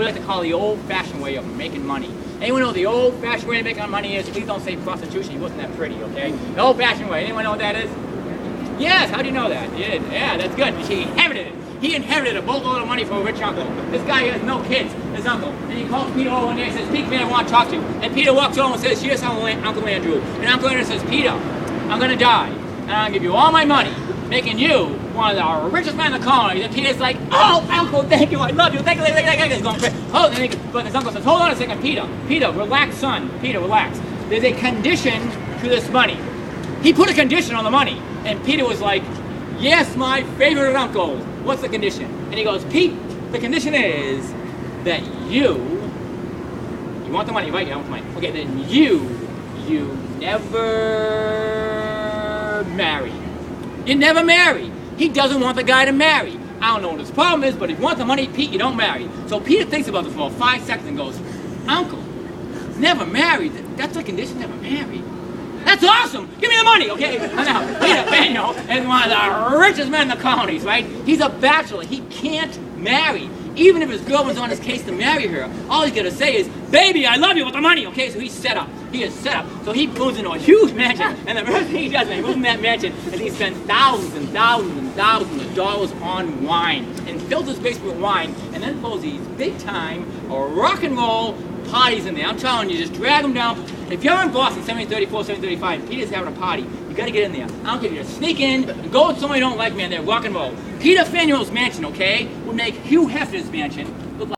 We like to call the old-fashioned way of making money. Anyone know what the old-fashioned way of making money is? Please don't say prostitution. He wasn't that pretty, okay? The old-fashioned way. Anyone know what that is? Yes. How do you know that? You did. Yeah, that's good. He inherited it. He inherited a boatload of money from a rich uncle. This guy has no kids, his uncle. And he calls Peter over one day and says, Pete, man, I want to talk to you. And Peter walks over and says, here's Uncle Andrew. And Uncle Andrew says, Peter, I'm going to die. And I'm going to give you all my money, making you one of the richest men in the colony. And Peter's like, oh, Uncle, thank you. I love you. Thank you. He's going crazy. But his uncle says, hold on a second, Peter. Peter, relax, son. Peter, relax. There's a condition to this money. He put a condition on the money. And Peter was like, yes, my favorite uncle. What's the condition? And he goes, Pete, the condition is that you want the money, right? You want the money. Okay, then you never marry. You never marry. He doesn't want the guy to marry. I don't know what his problem is, but if you want the money, Pete, you don't marry. So Peter thinks about this for 5 seconds and goes, Uncle, never married? That's the condition, never married. That's awesome! Give me the money, okay? Now, Peter Daniel is one of the richest men in the colonies, right? He's a bachelor. He can't marry. Even if his girlfriend's on his case to marry her, all he's gonna say is, baby, I love you with the money, okay? So he's set up. He is set up. So he moves into a huge mansion, and the first thing he does when he moves in that mansion is he spends thousands and thousands and thousands of dollars on wine, and fills his basement with wine, and then throws these big-time rock and roll parties in there. I'm telling you, just drag them down. If you're in Boston, 1734, 1735, Peter's having a party, you gotta get in there. I don't care if you just sneak in and go with somebody you don't like, man, they're rock and roll. Peter Faneuil's mansion, okay, would make Hugh Hefner's mansion